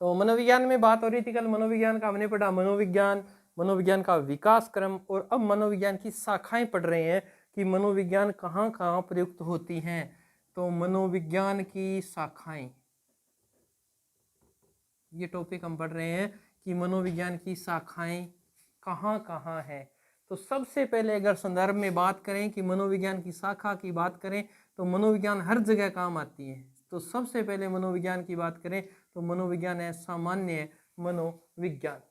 तो मनोविज्ञान में बात हो रही थी कल, मनोविज्ञान का हमने पढ़ा मनोविज्ञान, मनोविज्ञान का विकास क्रम, और अब मनोविज्ञान की शाखाएं पढ़ रहे हैं कि मनोविज्ञान कहाँ कहाँ प्रयुक्त होती हैं। तो मनोविज्ञान की शाखाएं, ये टॉपिक हम पढ़ रहे हैं कि मनोविज्ञान की शाखाएं कहाँ कहाँ है। तो सबसे पहले अगर संदर्भ में बात करें कि मनोविज्ञान की शाखा की बात करें तो मनोविज्ञान हर जगह काम आती है। तो सबसे पहले मनोविज्ञान की बात करें तो मनोविज्ञान है सामान्य मनोविज्ञान।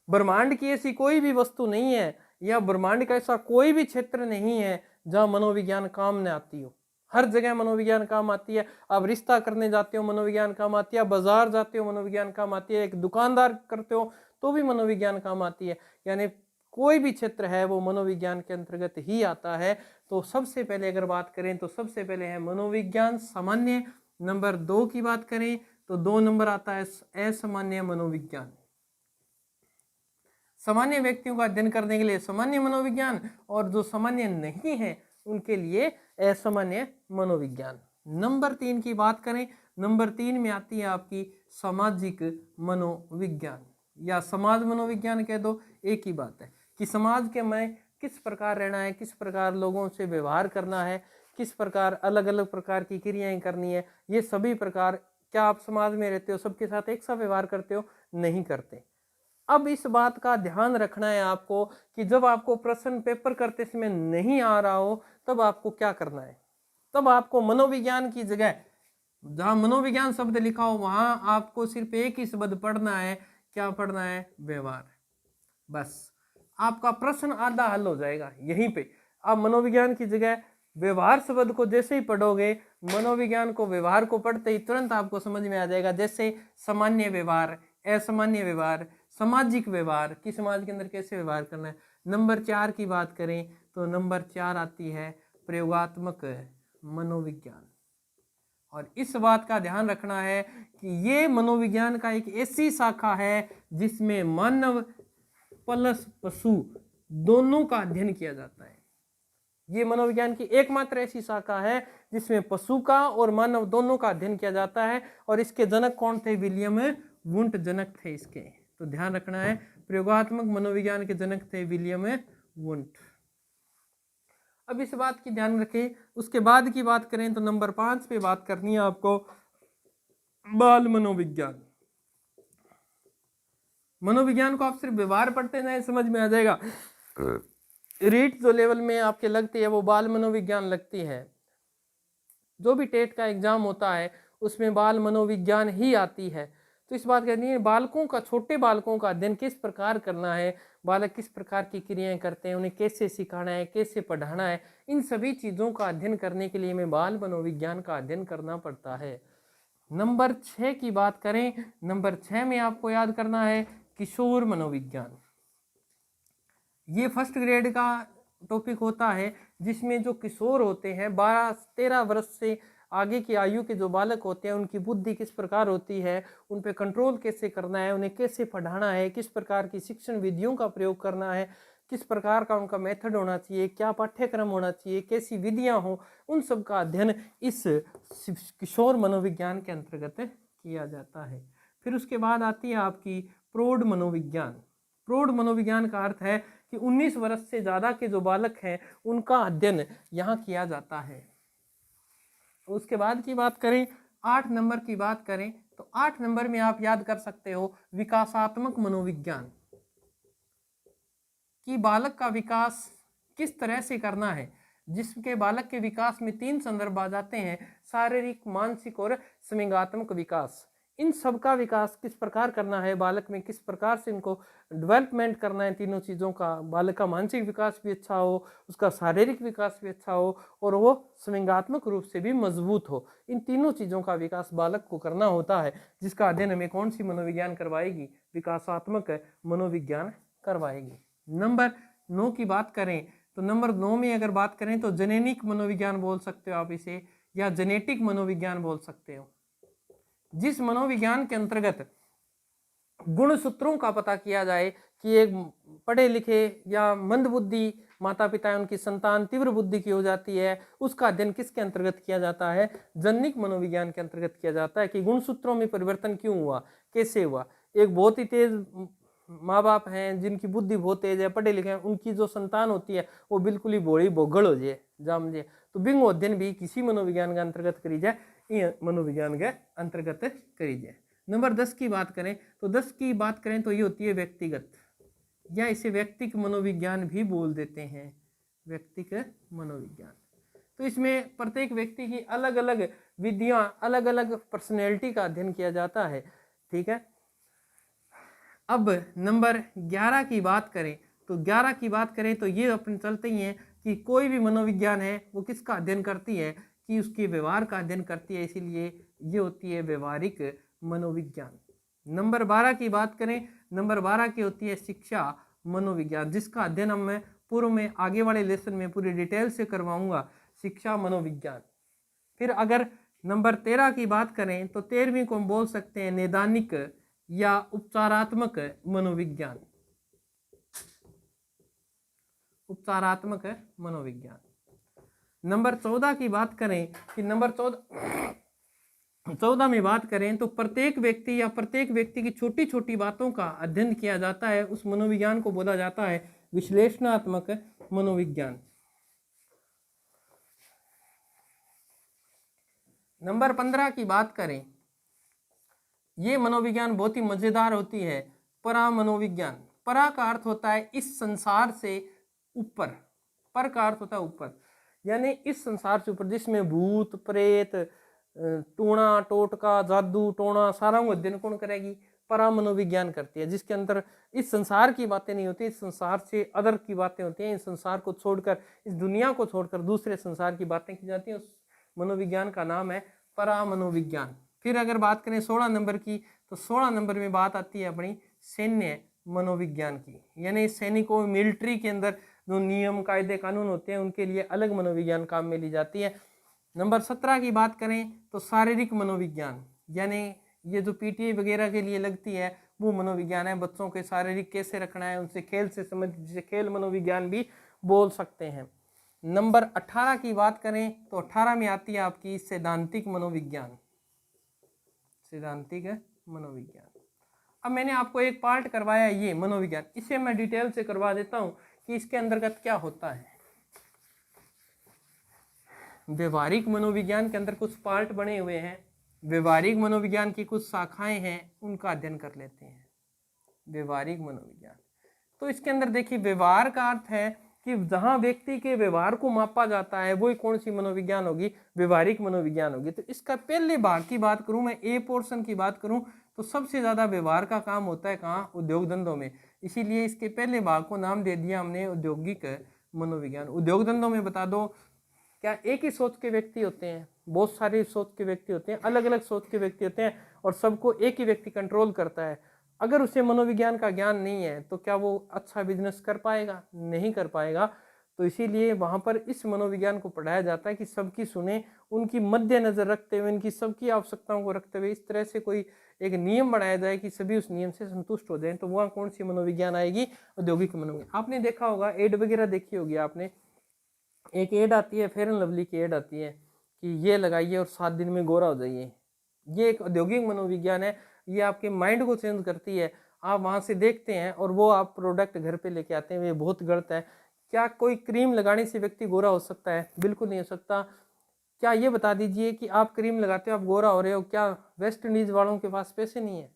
ब्रह्मांड की ऐसी कोई भी वस्तु नहीं है या ब्रह्मांड का ऐसा कोई भी क्षेत्र नहीं है जहां मनोविज्ञान काम न आती हो। हर जगह मनोविज्ञान काम आती है। आप रिश्ता करने जाते हो मनोविज्ञान काम आती है, बाजार जाते हो मनोविज्ञान काम आती है, एक दुकानदार करते हो तो भी मनोविज्ञान काम आती है। यानी कोई भी क्षेत्र है वो मनोविज्ञान के अंतर्गत ही आता है। तो सबसे पहले अगर बात करें तो सबसे पहले है मनोविज्ञान सामान्य। नंबर 2 की बात करें तो 2 नंबर आता है असामान्य मनोविज्ञान। सामान्य व्यक्तियों का अध्ययन करने के लिए सामान्य मनोविज्ञान, और जो सामान्य नहीं है उनके लिए असामान्य मनोविज्ञान। नंबर 3 की बात करें, नंबर 3 में आती है आपकी सामाजिक मनोविज्ञान या समाज मनोविज्ञान कह दो, एक ही बात है कि समाज के में किस प्रकार रहना है, किस प्रकार लोगों से व्यवहार करना है, किस प्रकार अलग अलग प्रकार की क्रियाएं करनी है, ये सभी प्रकार। क्या आप समाज में रहते हो सबके साथ एक सा व्यवहार करते हो? नहीं करते। अब इस बात का ध्यान रखना है आपको कि जब आपको प्रश्न पेपर करते समय नहीं आ रहा हो तब आपको क्या करना है। तब आपको मनोविज्ञान की जगह जहां मनोविज्ञान शब्द लिखा हो वहां आपको सिर्फ एक ही शब्द पढ़ना है। क्या पढ़ना है? व्यवहार। बस आपका प्रश्न आधा हल हो जाएगा यहीं पे। आप मनोविज्ञान की जगह व्यवहार शब्द को जैसे ही पढ़ोगे, मनोविज्ञान को व्यवहार को पढ़ते ही तुरंत आपको समझ में आ जाएगा। जैसे सामान्य व्यवहार, असामान्य व्यवहार, सामाजिक व्यवहार कि समाज के अंदर कैसे व्यवहार करना है। नंबर 4 की बात करें तो नंबर 4 आती है प्रयोगात्मक मनोविज्ञान। और इस बात का ध्यान रखना है कि ये मनोविज्ञान का एक ऐसी शाखा है जिसमें मानव प्लस पशु दोनों का अध्ययन किया जाता है। ये मनोविज्ञान की एकमात्र ऐसी शाखा है जिसमें पशु का और मानव दोनों का अध्ययन किया जाता है। और इसके जनक कौन थे? विलियम वुंट जनक थे इसके। तो ध्यान रखना है, प्रयोगात्मक मनोविज्ञान के जनक थे विलियम वुंट। अब इस बात की ध्यान रखें। उसके बाद की बात करें तो नंबर 5 पे बात करनी है आपको बाल मनोविज्ञान। मनोविज्ञान को आप सिर्फ व्यवहार पढ़ते जाए समझ में आ जाएगा। रीट जो लेवल में आपके लगती है वो बाल मनोविज्ञान लगती है। जो भी टेट का एग्जाम होता है उसमें बाल मनोविज्ञान ही आती है। तो इस बात करनी है बालकों का, छोटे बालकों का अध्ययन किस प्रकार करना है, बालक किस प्रकार की क्रियाएं करते हैं, उन्हें कैसे सिखाना है, कैसे पढ़ाना है, इन सभी चीज़ों का अध्ययन करने के लिए हमें बाल मनोविज्ञान का अध्ययन करना पड़ता है। नंबर 6 की बात करें, नंबर 6 में आपको याद करना है किशोर मनोविज्ञान। ये फर्स्ट ग्रेड का टॉपिक होता है जिसमें जो किशोर होते हैं 12-13 वर्ष से आगे की आयु के जो बालक होते हैं उनकी बुद्धि किस प्रकार होती है, उन पे कंट्रोल कैसे करना है, उन्हें कैसे पढ़ाना है, किस प्रकार की शिक्षण विधियों का प्रयोग करना है, किस प्रकार का उनका मेथड होना चाहिए, क्या पाठ्यक्रम होना चाहिए, कैसी विधियां हो, उन सब का अध्ययन इस किशोर मनोविज्ञान के अंतर्गत किया जाता है। फिर उसके बाद आती है आपकी प्रौढ़ मनोविज्ञान। प्रौढ़ मनोविज्ञान का अर्थ है कि 19 वर्ष से ज़्यादा के जो बालक हैं उनका अध्ययन यहाँ किया जाता है। उसके बाद की बात करें, 8 नंबर की बात करें तो 8 नंबर में आप याद कर सकते हो विकासात्मक मनोविज्ञान कि बालक का विकास किस तरह से करना है, जिसके बालक के विकास में 3 संदर्भ आ जाते हैं, शारीरिक, मानसिक और संवेगात्मक विकास। इन सब का विकास किस प्रकार करना है, बालक में किस प्रकार से इनको डेवलपमेंट करना है, तीनों चीज़ों का, बालक का मानसिक विकास भी अच्छा हो, उसका शारीरिक विकास भी अच्छा हो और वो संवेगात्मक रूप से भी मजबूत हो। इन तीनों चीज़ों का विकास बालक को करना होता है, जिसका अध्ययन हमें कौन सी मनोविज्ञान करवाएगी? विकासात्मक मनोविज्ञान करवाएगी। नंबर 9 की बात करें तो नंबर 9 में अगर बात करें तो जेनेटिक मनोविज्ञान बोल सकते हो आप इसे, या जेनेटिक मनोविज्ञान बोल सकते हो, जिस मनोविज्ञान के अंतर्गत गुण सूत्रों का पता किया जाए कि एक पढ़े लिखे या मंदबुद्धि माता पिता है उनकी संतान तीव्र बुद्धि की हो जाती है, उसका अध्ययन किसके अंतर्गत किया जाता है? जनिक मनोविज्ञान के अंतर्गत किया जाता है कि गुणसूत्रों में परिवर्तन क्यों हुआ, कैसे हुआ। एक बहुत ही तेज माँ बाप हैं जिनकी बुद्धि बहुत तेज है, पढ़े लिखे हैं, उनकी जो संतान होती है वो बिल्कुल ही भोली बोगड़ हो जाए जाम जाए, तो बिंग अध्ययन भी किसी मनोविज्ञान के अंतर्गत करी जाए, ये मनोविज्ञान के अंतर्गत करी जाए। नंबर 10 की बात करें तो 10 की बात करें तो ये होती है व्यक्तिगत, या इसे व्यक्तिक मनोविज्ञान भी बोल देते हैं, व्यक्तिक मनोविज्ञान। तो इसमें प्रत्येक व्यक्ति की अलग अलग विधियां, अलग अलग पर्सनैलिटी का अध्ययन किया जाता है, ठीक है। अब नंबर 11 की बात करें तो 11 की बात करें तो ये अपन चलते ही हैं कि कोई भी मनोविज्ञान है वो किसका अध्ययन करती है, कि उसके व्यवहार का अध्ययन करती है, इसीलिए ये होती है व्यवहारिक मनोविज्ञान। नंबर 12 की बात करें, नंबर 12 की होती है शिक्षा मनोविज्ञान, जिसका अध्ययन हम मैं पूर्व में आगे वाले लेसन में पूरी डिटेल से करवाऊंगा, शिक्षा मनोविज्ञान। फिर अगर नंबर 13 की बात करें तो 13वीं को हम बोल सकते हैं नैदानिक या उपचारात्मक मनोविज्ञान, उपचारात्मक मनोविज्ञान। नंबर 14 की बात करें कि नंबर 14 में बात करें तो प्रत्येक व्यक्ति या प्रत्येक व्यक्ति की छोटी छोटी बातों का अध्ययन किया जाता है, उस मनोविज्ञान को बोला जाता है विश्लेषणात्मक मनोविज्ञान। नंबर 15 की बात करें, ये मनोविज्ञान बहुत ही मजेदार होती है, परा मनोविज्ञान। परा का अर्थ होता है इस संसार से ऊपर, पर का अर्थ होता है ऊपर, यानी इस संसार से ऊपर, जिसमें भूत प्रेत टूणा टोटका जादू टोना सारा अध्ययन कौन करेगी? परा मनोविज्ञान करती है, जिसके अंदर इस संसार की बातें नहीं होती, इस संसार से अदर की बातें होती हैं, इस संसार को छोड़कर, इस दुनिया को छोड़कर दूसरे संसार की बातें की जाती हैं, उस मनोविज्ञान का नाम है परा मनोविज्ञान। फिर अगर बात करें 16 नंबर की तो 16 नंबर में बात आती है अपनी सैन्य मनोविज्ञान की, यानी सैनिकों मिलिट्री के अंदर जो नियम कायदे कानून होते हैं उनके लिए अलग मनोविज्ञान काम में ली जाती है। नंबर 17 की बात करें तो शारीरिक मनोविज्ञान, यानी ये जो पीटीए वगैरह के लिए लगती है वो मनोविज्ञान है, बच्चों के शारीरिक कैसे रखना है, उनसे खेल से संबंधित, जिसे खेल मनोविज्ञान भी बोल सकते हैं। नंबर 18 की बात करें तो 18 में आती है आपकी सैद्धांतिक मनोविज्ञान, सैद्धांतिक मनोविज्ञान। अब मैंने आपको एक पार्ट करवाया ये मनोविज्ञान, इसे मैं डिटेल से करवा देता हूं कि इसके अंतर्गत क्या होता है। व्यवहारिक मनोविज्ञान के अंदर कुछ पार्ट बने हुए हैं, व्यवहारिक मनोविज्ञान की कुछ शाखाएं हैं, उनका अध्ययन कर लेते हैं। व्यवहारिक मनोविज्ञान, तो इसके अंदर देखिए व्यवहार का अर्थ है कि जहां व्यक्ति के व्यवहार को मापा जाता है वो कौन सी मनोविज्ञान होगी? व्यवहारिक मनोविज्ञान होगी। तो इसका पहले भाग की बात करूं, मैं ए पोर्शन की बात करूं तो सबसे ज्यादा व्यवहार का काम होता है कहाँ? उद्योग धंधों में, इसीलिए इसके पहले भाग को नाम दे दिया हमने औद्योगिक मनोविज्ञान। उद्योग धंधों में बता दो, क्या एक ही सोच के व्यक्ति होते हैं? बहुत सारे सोच के व्यक्ति होते हैं, अलग अलग सोच के व्यक्ति होते हैं, और सबको एक ही व्यक्ति कंट्रोल करता है। अगर उसे मनोविज्ञान का ज्ञान नहीं है तो क्या वो अच्छा बिजनेस कर पाएगा? नहीं कर पाएगा। तो इसीलिए वहाँ पर इस मनोविज्ञान को पढ़ाया जाता है कि सबकी सुने, उनकी मद्देनजर रखते हुए, इनकी सबकी आवश्यकताओं को रखते हुए इस तरह से कोई एक नियम बनाया जाए कि सभी उस नियम से संतुष्ट हो जाएं। तो वहाँ कौन सी मनोविज्ञान आएगी? औद्योगिक मनोविज्ञान। आपने देखा होगा, एड वगैरह देखी होगी आपने, एक एड आती है, फेयर एंड लवली की एड आती है कि ये लगाइए और 7 दिन में गोरा हो जाइए। ये एक औद्योगिक मनोविज्ञान है, ये आपके माइंड को चेंज करती है। आप वहाँ से देखते हैं और वो आप प्रोडक्ट घर पे लेके आते हैं, ये बहुत गलत है। क्या कोई क्रीम लगाने से व्यक्ति गोरा हो सकता है? बिल्कुल नहीं हो सकता। क्या ये बता दीजिए कि आप क्रीम लगाते हो आप गोरा हो रहे हो, क्या वेस्ट इंडीज वालों के पास पैसे नहीं है?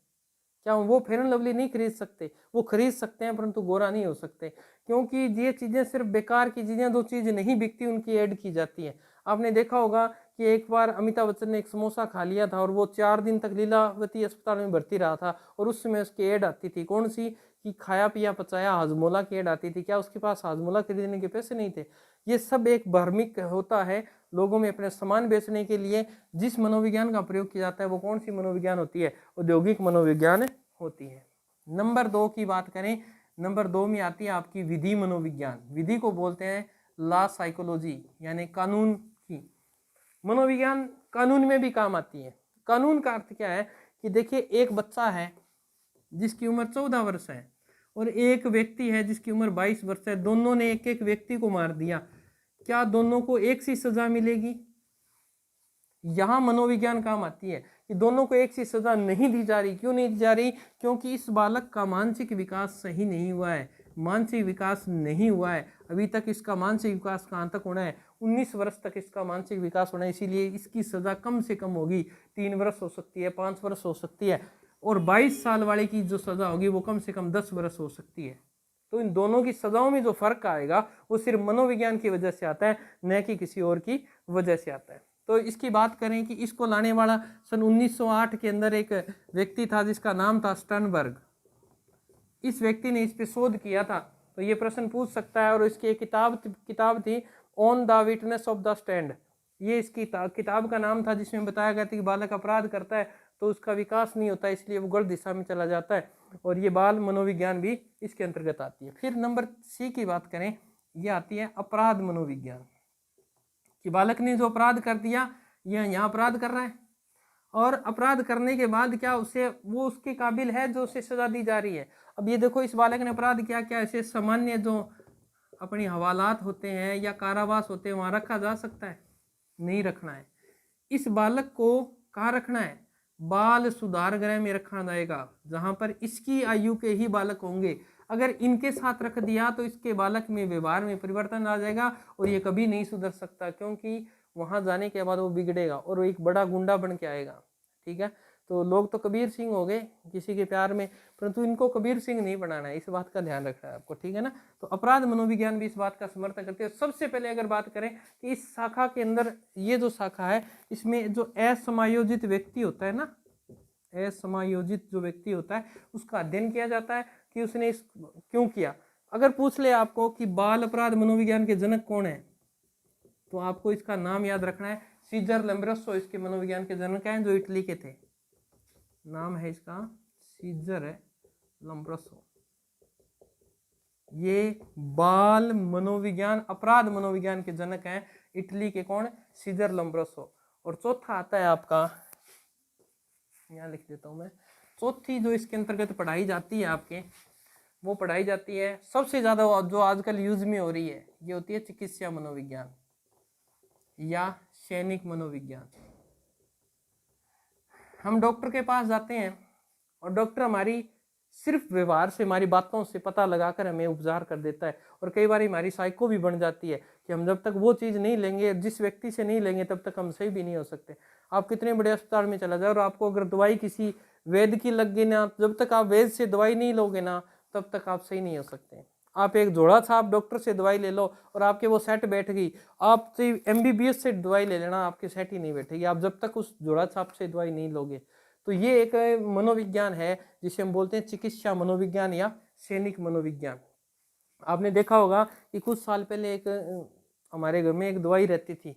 क्या वो फेयर एंड लवली नहीं खरीद सकते? वो खरीद सकते हैं परंतु गोरा नहीं हो सकते, क्योंकि ये चीज़ें सिर्फ बेकार की चीज़ें, जो चीज़ नहीं बिकती उनकी ऐड की जाती है। आपने देखा होगा कि एक बार अमिताभ बच्चन ने एक समोसा खा लिया था और वो 4 दिन तक लीलावती अस्पताल में भर्ती रहा था, और उस समय उसकी ऐड आती थी, कौन सी? कि खाया पिया पचाया हाजमोला की ऐड आती थी। क्या उसके पास हाजमोला खरीदने के पैसे नहीं थे? ये सब एक भ्रमिक होता है, लोगों में अपने सामान बेचने के लिए जिस मनोविज्ञान का प्रयोग किया जाता है वो कौन सी मनोविज्ञान होती है? औद्योगिक मनोविज्ञान होती है। नंबर 2 की बात करें, नंबर 2 में आती है आपकी विधि मनोविज्ञान। विधि को बोलते हैं लॉ साइकोलॉजी, यानी कानून की मनोविज्ञान। कानून में भी काम आती है। कानून का अर्थ क्या है कि देखिए, एक बच्चा है जिसकी उम्र 14 वर्ष है और एक व्यक्ति है जिसकी उम्र 22 वर्ष है, दोनों ने एक एक व्यक्ति को मार दिया, क्या दोनों को एक सी सजा मिलेगी? यहाँ मनोविज्ञान काम आती है कि दोनों को एक सी सजा नहीं दी जा रही। क्यों नहीं दी जा रही? क्योंकि इस बालक का मानसिक विकास सही नहीं हुआ है, मानसिक विकास नहीं हुआ है अभी तक। इसका मानसिक विकास कहाँ तक होना है? 19 वर्ष तक इसका मानसिक विकास होना है, इसीलिए इसकी सज़ा कम से कम होगी, 3 वर्ष हो सकती है, 5 वर्ष हो सकती है, और 22 साल वाले की जो सज़ा होगी वो कम से कम 10 वर्ष हो सकती है। तो इन दोनों की सज़ाओं में जो फ़र्क आएगा वो सिर्फ मनोविज्ञान की वजह से आता है, न कि किसी और की वजह से आता है। तो इसकी बात करें कि इसको लाने वाला सन 1908 के अंदर एक व्यक्ति था जिसका नाम था स्टर्नबर्ग। इस व्यक्ति ने इस पे शोध किया था, तो ये प्रश्न पूछ सकता है। और इसकी एक किताब थी on the witness of the stand, ये इसकी किताब का नाम था, जिसमें बताया गया था कि बालक अपराध करता है तो उसका विकास नहीं होता, इसलिए वो गलत दिशा में चला जाता है, और ये बाल मनोविज्ञान भी इसके अंतर्गत आती है। फिर नंबर सी की बात करें, ये आती है अपराध मनोविज्ञान, कि बालक ने जो अपराध कर दिया, यह यहाँ अपराध कर रहा है, और अपराध करने के बाद क्या उसे वो उसके काबिल है जो उसे सजा दी जा रही है। अब ये देखो, इस बालक ने अपराध किया, क्या ऐसे सामान्य जो अपनी हवालात होते हैं या कारावास होते हैं वहाँ रखा जा सकता है? नहीं रखना है। इस बालक को कहाँ रखना है? बाल सुधार गृह में रखा जाएगा, जहाँ पर इसकी आयु के ही बालक होंगे। अगर इनके साथ रख दिया तो इसके बालक में व्यवहार में परिवर्तन आ जाएगा और ये कभी नहीं सुधर सकता, क्योंकि वहाँ जाने के बाद वो बिगड़ेगा और वो एक बड़ा गुंडा बन के आएगा। ठीक है, तो लोग तो कबीर सिंह हो गए किसी के प्यार में, परंतु इनको कबीर सिंह नहीं बनाना है, इस बात का ध्यान रखना है आपको। ठीक है ना, तो अपराध मनोविज्ञान भी इस बात का समर्थन करते हैं। सबसे पहले अगर बात करें कि इस शाखा के अंदर, ये जो शाखा है इसमें जो असमायोजित व्यक्ति होता है ना, असमायोजित जो व्यक्ति होता है उसका अध्ययन किया जाता है कि उसने इस क्यों किया। अगर पूछ ले आपको कि बाल अपराध मनोविज्ञान के जनक कौन है, तो आपको इसका नाम याद रखना है, सीजर लम्ब्रोसो इसके मनोविज्ञान के जनक हैं, जो इटली के थे। नाम है इसका सीजर है लम्ब्रोसो। ये बाल मनोविज्ञान, अपराध मनोविज्ञान के जनक हैं इटली के। कौन? सीजर लम्ब्रोसो। और चौथा आता है आपका, यहाँ लिख देता हूँ मैं, चौथी जो इसके अंतर्गत पढ़ाई जाती है आपके, वो पढ़ाई जाती है सबसे ज़्यादा जो आजकल यूज में हो रही है, ये होती है चिकित्सा मनोविज्ञान या सैनिक मनोविज्ञान। हम डॉक्टर के पास जाते हैं और डॉक्टर हमारी सिर्फ व्यवहार से, हमारी बातों से पता लगाकर हमें उपचार कर देता है, और कई बार हमारी साइको भी बन जाती है कि हम जब तक वो चीज़ नहीं लेंगे, जिस व्यक्ति से नहीं लेंगे, तब तक हम सही भी नहीं हो सकते। आप कितने बड़े अस्पताल में चला जाए और आपको अगर दवाई किसी वैद्य की लग गई ना, जब तक आप वैद्य से दवाई नहीं लोगे ना, तब तक आप सही नहीं हो सकते। आप एक जोड़ा छाप डॉक्टर से दवाई ले लो और आपके वो सेट बैठ गई, आप MBBS से दवाई ले लेना, आपके सेट ही नहीं बैठेगी, आप जब तक उस जोड़ा छाप से दवाई नहीं लोगे। तो ये एक मनोविज्ञान है जिसे हम बोलते हैं चिकित्सा मनोविज्ञान या सैनिक मनोविज्ञान। आपने देखा होगा कि कुछ साल पहले एक हमारे घर में एक दवाई रहती थी,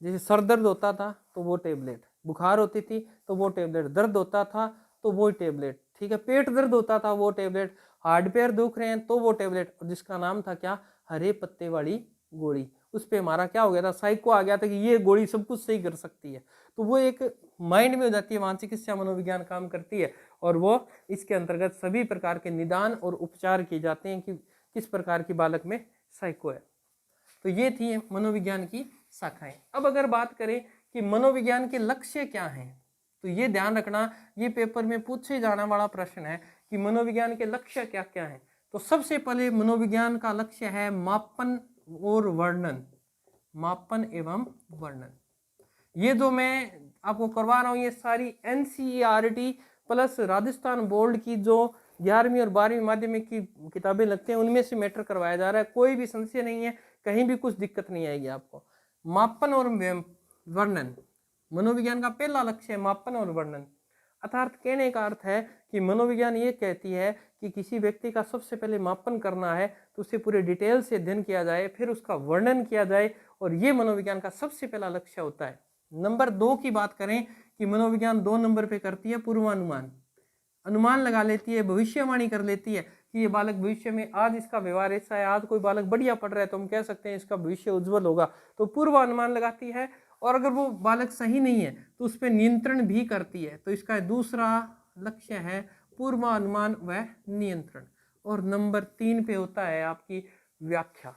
जैसे सर दर्द होता था तो वो टेबलेट, बुखार होती थी तो वो टेबलेट, दर्द होता था तो वो टेबलेट, ठीक है, पेट दर्द होता था वो टेबलेट, हार्ड पैर दुख रहे हैं तो वो टेबलेट, जिसका नाम था क्या? हरे पत्ते वाली गोली। उस पे हमारा क्या हो गया था? साइको आ गया था कि ये गोली सब कुछ सही कर सकती है। तो वो एक माइंड में हो जाती है, वहाँ चिकित्सा मनोविज्ञान काम करती है, और वो इसके अंतर्गत सभी प्रकार के निदान और उपचार किए जाते हैं कि किस प्रकार की बालक में साइको है। तो ये थी मनोविज्ञान की शाखाएं। अब अगर बात करें कि मनोविज्ञान के लक्ष्य क्या हैं, तो ये ध्यान रखना, ये पेपर में पूछे जाने वाला प्रश्न है कि मनोविज्ञान के लक्ष्य क्या क्या हैं। तो सबसे पहले मनोविज्ञान का लक्ष्य है मापन और वर्णन, मापन एवं वर्णन। ये जो मैं आपको करवा रहा हूँ ये सारी NCERT प्लस राजस्थान बोर्ड की जो 11वीं और 12वीं माध्यमिक की किताबें लगती हैं उनमें से मैटर करवाया जा रहा है। कोई भी संशय नहीं है, कहीं भी कुछ दिक्कत नहीं आएगी आपको। मापन और वर्णन, मनोविज्ञान का पहला लक्ष्य है मापन और वर्णन। अर्थात कहने का अर्थ है कि मनोविज्ञान ये कहती है कि किसी व्यक्ति का सबसे पहले मापन करना है तो उसे पूरे डिटेल से अध्ययन किया जाए, फिर उसका वर्णन किया जाए, और ये मनोविज्ञान का सबसे पहला लक्ष्य होता है। नंबर 2 की बात करें कि मनोविज्ञान 2 नंबर पे करती है पूर्वानुमान, अनुमान लगा लेती है, भविष्यवाणी कर लेती है कि ये बालक भविष्य में, आज इसका व्यवहार ऐसा है, आज कोई बालक बढ़िया पढ़ रहा है तो हम कह सकते हैं इसका भविष्य उज्जवल होगा, तो पूर्वानुमान लगाती है। और अगर वो बालक सही नहीं है तो उस पर नियंत्रण भी करती है। तो इसका दूसरा लक्ष्य है पूर्वानुमान व नियंत्रण। और नंबर 3 पे होता है आपकी व्याख्या।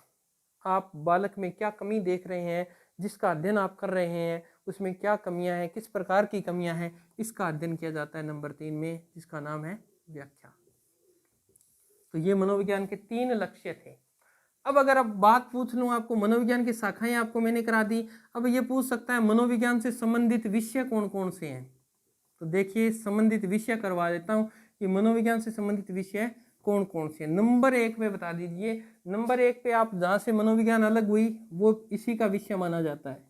आप बालक में क्या कमी देख रहे हैं, जिसका अध्ययन आप कर रहे हैं उसमें क्या कमियां हैं, किस प्रकार की कमियां हैं, इसका अध्ययन किया जाता है नंबर 3 में, जिसका नाम है व्याख्या। तो ये मनोविज्ञान के 3 लक्ष्य थे। अब अगर अब बात पूछ लूँ आपको, मनोविज्ञान की शाखाएं आपको मैंने करा दी, अब ये पूछ सकता है मनोविज्ञान से संबंधित विषय कौन कौन से हैं। तो देखिए संबंधित विषय करवा देता हूँ कि मनोविज्ञान से संबंधित विषय कौन कौन से हैं। नंबर 1 पे बता दीजिए, नंबर 1 पे आप जहाँ से मनोविज्ञान अलग हुई वो इसी का विषय माना जाता है।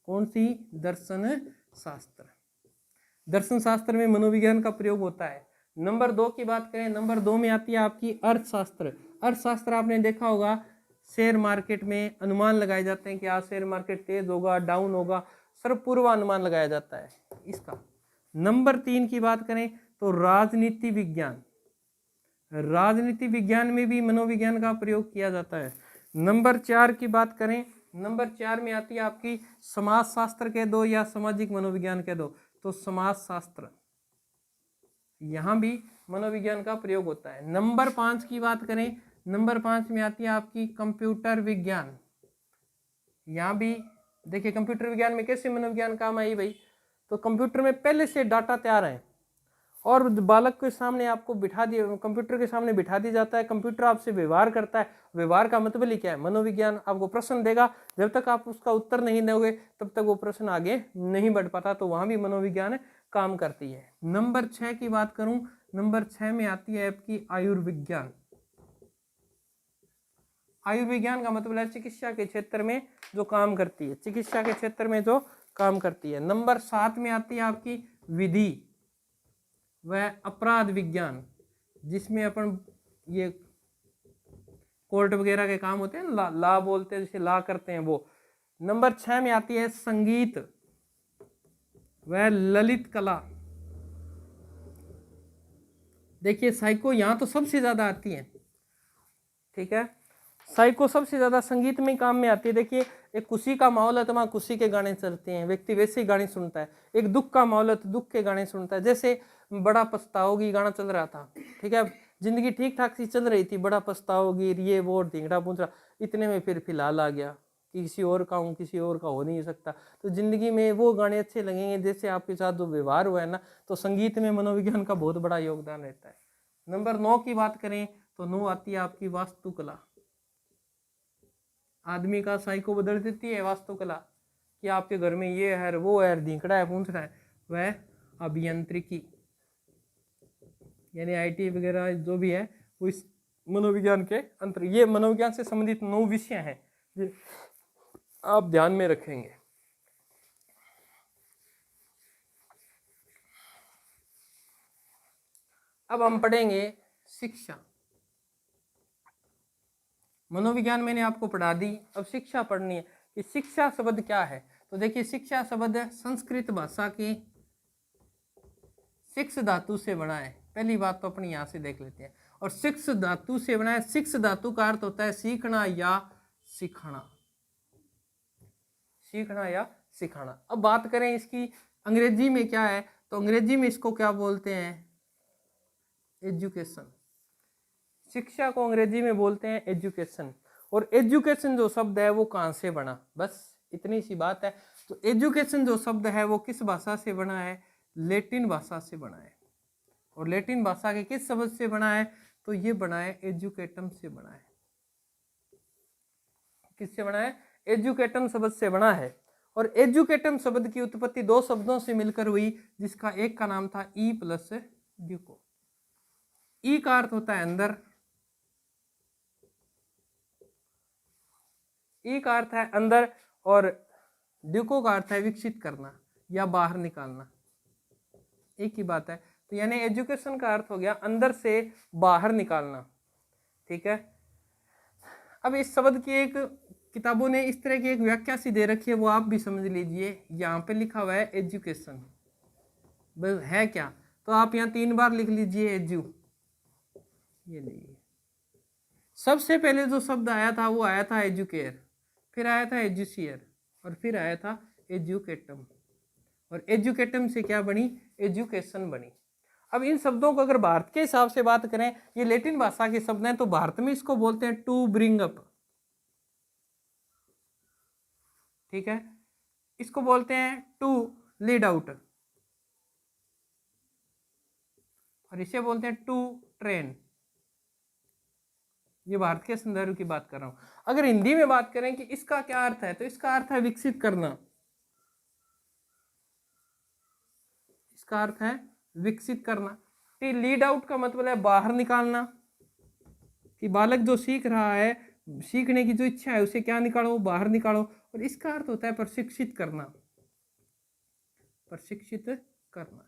कौन सी? दर्शन शास्त्र। दर्शन शास्त्र में मनोविज्ञान का प्रयोग होता है। नंबर 2 की बात करें, नंबर 2 में आती है आपकी अर्थशास्त्र। अर्थशास्त्र आपने देखा होगा, शेयर मार्केट में अनुमान लगाए जाते हैं कि आज शेयर मार्केट तेज होगा, डाउन होगा, सर्व पूर्वानुमान लगाया जाता है इसका। नंबर 3 की बात करें तो राजनीति विज्ञान। राजनीति विज्ञान में भी मनोविज्ञान का प्रयोग किया जाता है। नंबर 4 की बात करें, नंबर 4 में आती है आपकी समाजशास्त्र कह दो या सामाजिक मनोविज्ञान कह दो, तो समाजशास्त्र, यहाँ भी मनोविज्ञान का प्रयोग होता है। नंबर 5 की बात करें, नंबर 5 में आती है आपकी कंप्यूटर विज्ञान। यहाँ भी देखिए कंप्यूटर विज्ञान में कैसे मनोविज्ञान काम आई भाई, तो कंप्यूटर में पहले से डाटा तैयार है और बालक के सामने आपको बिठा दिया, कंप्यूटर के सामने बिठा दिया जाता है, कंप्यूटर आपसे व्यवहार करता है। व्यवहार का मतलब ही क्या है? मनोविज्ञान आपको प्रश्न देगा, जब तक आप उसका उत्तर नहीं दोगे तब तक वो प्रश्न आगे नहीं बढ़ पाता, तो वहां भी मनोविज्ञान काम करती है। नंबर 6 की बात करूं, नंबर 6 में आती है आपकी आयुर्विज्ञान। आयुर्विज्ञान का मतलब है चिकित्सा के क्षेत्र में जो काम करती है, चिकित्सा के क्षेत्र में जो काम करती है। नंबर 7 में आती है आपकी विधि व अपराध विज्ञान, जिसमें अपन ये कोर्ट वगैरह के काम होते हैं ना, ला बोलते हैं, जैसे ला करते हैं वो। नंबर 6 में आती है संगीत व ललित कला। देखिए साइको यहाँ तो सबसे ज्यादा आती है, ठीक है, साइको सबसे ज्यादा संगीत में काम में आती है। देखिए एक खुशी का माहौल है तो वहाँ खुशी के गाने चलते हैं, व्यक्ति वैसे ही गाने सुनता है। एक दुख का माहौल है तो दुख के गाने सुनता है, जैसे बड़ा पछताओगी गाना चल रहा था, ठीक है, जिंदगी ठीक ठाक सी चल रही थी, बड़ा पछताओगी, ये वो ढींगड़ा पूंछ रहा, इतने में फिर फिलहाल आ गया कि किसी और का हूँ, किसी और का हो नहीं सकता, तो जिंदगी में वो गाने अच्छे लगेंगे जैसे आपके साथ जो व्यवहार हुआ है ना। तो संगीत में मनोविज्ञान का बहुत बड़ा योगदान रहता है। नंबर 9 की बात करें तो 9 आती है आपकी वास्तुकला। आदमी का साइको बदल देती है वास्तुकला, कि आपके घर में ये है, वो है, ढींकड़ा है, पूंछ रहा है। वह अभियांत्रिकी यानी आईटी वगैरह जो भी है वो इस मनोविज्ञान के अंतर, ये मनोविज्ञान से संबंधित 9 विषय हैं जो आप ध्यान में रखेंगे। अब हम पढ़ेंगे शिक्षा। मनोविज्ञान मैंने आपको पढ़ा दी, अब शिक्षा पढ़नी है कि शिक्षा शब्द क्या है। तो देखिए शिक्षा शब्द संस्कृत भाषा के शिक्ष धातु से बना है। पहली बात तो अपनी यहाँ से देख लेते हैं, और शिक्ष धातु से बना है। शिक्ष धातु का अर्थ होता है सीखना या सिखाना, सीखना या सिखाना। अब बात करें इसकी अंग्रेजी में क्या है, तो अंग्रेजी में इसको क्या बोलते हैं? एजुकेशन। शिक्षा को अंग्रेजी में बोलते हैं एजुकेशन। और एजुकेशन जो शब्द है वो कहाँ से बना, बस इतनी सी बात है। तो एजुकेशन जो शब्द है वो किस भाषा से बना है? लैटिन भाषा से बना है। और लैटिन भाषा के किस शब्द से बना है? तो ये बना है एजुकेटम से बना है। किससे बना है? एजुकेटम शब्द से बना है। और एजुकेटम शब्द की उत्पत्ति 2 शब्दों से मिलकर हुई, जिसका एक का नाम था ई प्लस ड्यूको। ई का अर्थ होता है अंदर, ई का अर्थ है अंदर, और ड्यूको का अर्थ है विकसित करना या बाहर निकालना, एक ही बात है। तो यानी एजुकेशन का अर्थ हो गया अंदर से बाहर निकालना, ठीक है। अब इस शब्द की एक किताबों ने इस तरह की एक व्याख्या सी दे रखी है, वो आप भी समझ लीजिए। यहाँ पे लिखा हुआ है एजुकेशन, बस है क्या, तो आप यहाँ 3 बार लिख लीजिए एजू, ये लीजिए। सबसे पहले जो शब्द आया था वो आया था एजुकेयर, फिर आया था एजुशियर, और फिर आया था एजुकेटम। और एजुकेटम से क्या बनी? एजुकेशन बनी। अब इन शब्दों को अगर भारत के हिसाब से बात करें, ये लैटिन भाषा के शब्द हैं, तो भारत में इसको बोलते हैं टू ब्रिंग अप, ठीक है। इसको बोलते हैं टू लीड आउट, और इसे बोलते हैं टू ट्रेन। ये भारत के संदर्भ की बात कर रहा हूं। अगर हिंदी में बात करें कि इसका क्या अर्थ है, तो इसका अर्थ है विकसित करना। इसका अर्थ है विकसित करना। लीड आउट का मतलब है बाहर निकालना, कि बालक जो सीख रहा है, सीखने की जो इच्छा है उसे क्या निकालो, बाहर निकालो। और इसका अर्थ होता है प्रशिक्षित करना, प्रशिक्षित करना।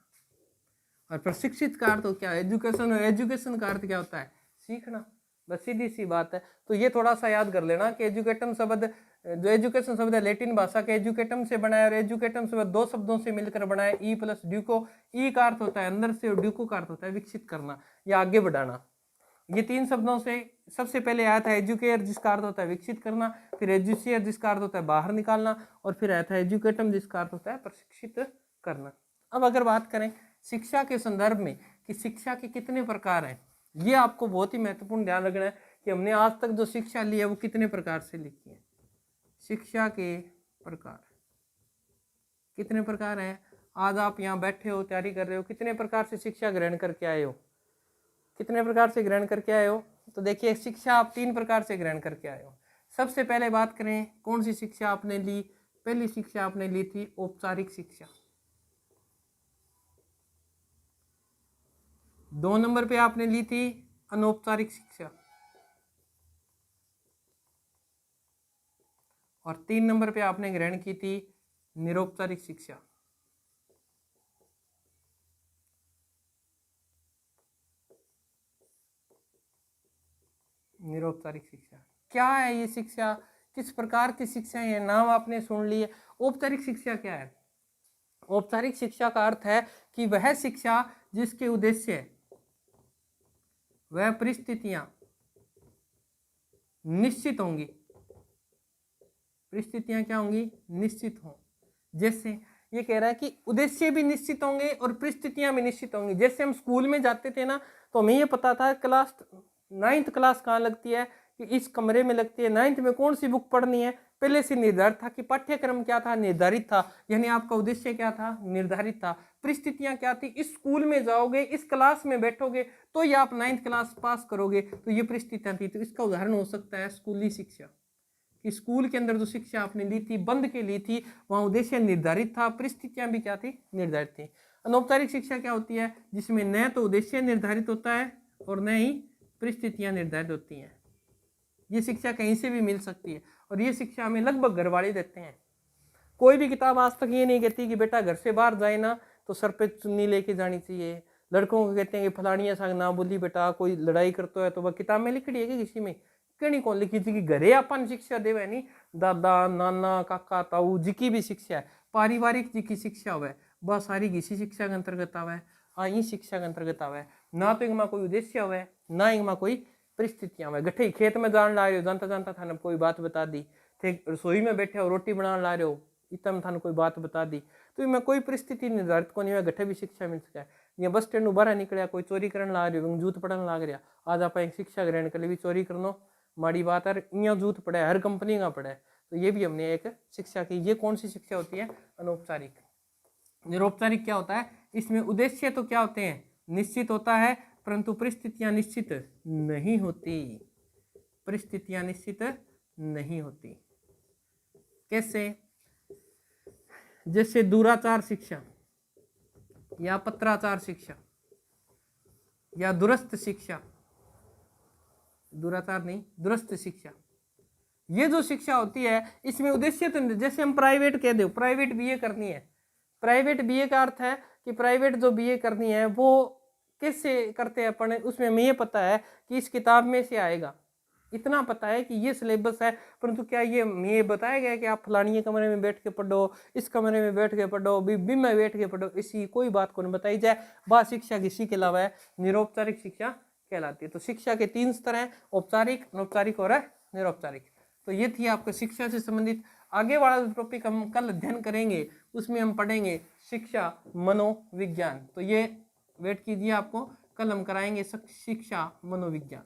और प्रशिक्षित का अर्थ क्या है, एजुकेशन, और एजुकेशन का अर्थ क्या होता है, सीखना। बस सीधी सी बात है। तो ये थोड़ा सा याद कर लेना कि एजुकेटम शब्द, जो एजुकेशन शब्द है लैटिन भाषा के एजुकेटम से बना है, और एजुकेटम शब्द दो शब्दों से मिलकर बना है, ई प्लस ड्यूको। ई का अर्थ होता है अंदर से, और ड्यूको का अर्थ होता है विकसित करना या आगे बढ़ाना। ये तीन शब्दों से सबसे पहले आया था एजुकेयर, जिसका अर्थ होता है विकसित करना, फिर एजुशियर जिसका अर्थ होता है बाहर निकालना, और फिर आया था एजुकेटम जिसका अर्थ होता है प्रशिक्षित करना। अब अगर बात करें शिक्षा के संदर्भ में कि शिक्षा के कितने प्रकार हैं, ये आपको बहुत ही महत्वपूर्ण ध्यान रखना है कि हमने आज तक जो शिक्षा ली है वो कितने प्रकार से लिखी है। शिक्षा के प्रकार कितने प्रकार हैं? आज आप यहाँ बैठे हो, तैयारी कर रहे हो, कितने प्रकार से शिक्षा ग्रहण करके आए हो, कितने प्रकार से ग्रहण करके आए हो? तो देखिए शिक्षा आप 3 प्रकार से ग्रहण करके आए हो। सबसे पहले बात करें कौन सी शिक्षा आपने ली, पहली शिक्षा आपने ली थी औपचारिक शिक्षा। 2 नंबर पे आपने ली थी अनौपचारिक शिक्षा, और 3 नंबर पे आपने ग्रहण की थी निरौपचारिक शिक्षा। निरौपचारिक शिक्षा क्या है? ये शिक्षा किस प्रकार की शिक्षा है? नाम आपने सुन लिए। औपचारिक शिक्षा क्या है? औपचारिक शिक्षा का अर्थ है कि वह शिक्षा जिसके उद्देश्य, वह परिस्थितियां निश्चित होंगी। परिस्थितियां क्या होंगी? निश्चित हों। जैसे ये कह रहा है कि उद्देश्य भी निश्चित होंगे और परिस्थितियां भी निश्चित होंगी। जैसे हम स्कूल में जाते थे ना, तो हमें ये पता था क्लास 9th क्लास कहाँ लगती है, कि इस कमरे में लगती है। 9th में कौन सी बुक पढ़नी है, पहले से निर्धारित था। कि पाठ्यक्रम क्या था, निर्धारित था, यानी आपका उद्देश्य क्या था, निर्धारित था। परिस्थितियां क्या थी, इस स्कूल में जाओगे, इस क्लास में बैठोगे तो ये आप 9th क्लास पास करोगे, तो ये परिस्थितियां थी। तो इसका उदाहरण हो सकता है स्कूली शिक्षा, कि स्कूल के अंदर जो शिक्षा आपने ली थी, बंद के ली थी, वहाँ उद्देश्य निर्धारित था, परिस्थितियां भी क्या थी, निर्धारित थी। अनौपचारिक शिक्षा क्या होती है? जिसमें न तो उद्देश्य निर्धारित होता है और न ही परिस्थितियां निर्धारित होती हैं। ये शिक्षा कहीं से भी मिल सकती है, और ये शिक्षा हमें लगभग घर वाले देते हैं। कोई भी किताब आज तक ये नहीं कहती कि बेटा घर से बाहर जाए ना तो सर पे चुन्नी लेके जानी चाहिए। लड़कों को कहते हैं कि फलानिया संग ना बोली बेटा, कोई लड़ाई करता है तो वह किताब में लिख रही है कि किसी में कहीं कौन लिखी थी, कि घरे अपन शिक्षा देवे नहीं, दादा नाना काका ताऊ जी की भी शिक्षा है, पारिवारिक जी की शिक्षा हुआ है, वह सारी किसी शिक्षा के अंतर्गत आवा है। यही शिक्षा के अंतर्गत आवा है। ना तो इनमें कोई उद्देश्य हुआ है, ना इनमें कोई परिस्थितियां हुआ है। गठे खेत में जान ला रहे हो, जानता जानता था ना कोई बात बता दी, थे रसोई में बैठे हो रोटी बनाने ला रहे हो, इतना में थाने कोई बात बता दी, तो इनमें कोई परिस्थिति निर्धारित को नहीं हुआ, गठे भी शिक्षा मिल सका है। ये बस स्टैंड बाहर निकलिया, कोई चोरी करने ला रहे हो, जूत पड़न लाग रहा, आज आप एक शिक्षा ग्रहण कर ली, चोरी करनो माड़ी बात है, यहाँ जूत पड़ा है, हर कंपनी का पड़ा है, तो ये भी हमने एक शिक्षा की। ये कौन सी शिक्षा होती है? अनौपचारिक। निरौपचारिक क्या होता है? इसमें उद्देश्य तो क्या होते हैं? निश्चित होता है, परंतु परिस्थितियां निश्चित नहीं होती। परिस्थितियां निश्चित नहीं होती। कैसे? जैसे दूराचार शिक्षा या पत्राचार शिक्षा या दूरस्थ शिक्षा, दुराचार नहीं, दूरस्थ शिक्षा, ये जो शिक्षा होती है इसमें उद्देश्य तो, जैसे हम प्राइवेट कह दो, प्राइवेट बीए करनी है, प्राइवेट बीए का अर्थ है कि प्राइवेट जो बीए करनी है वो कैसे करते हैं अपन, उसमें हमें ये पता है कि इस किताब में से आएगा, इतना पता है कि ये सिलेबस है, परंतु क्या ये बताया गया कि आप फलानी कमरे में बैठ के पढ़ो, इस कमरे में बैठ के पढ़ो, बी में बैठ के पढ़ो, इसी कोई बात को नहीं बताई जाए, वह शिक्षा किसी के अलावा है, निरौपचारिक शिक्षा कहलाती है। तो शिक्षा के 3 स्तर हैं, औपचारिक, अनौपचारिक और निरौपचारिक। तो ये थी आपको शिक्षा से संबंधित। आगे वाला टॉपिक हम कल अध्ययन करेंगे, उसमें हम पढ़ेंगे शिक्षा मनोविज्ञान। तो ये वेट कीजिए, आपको कल हम कराएंगे शिक्षा मनोविज्ञान।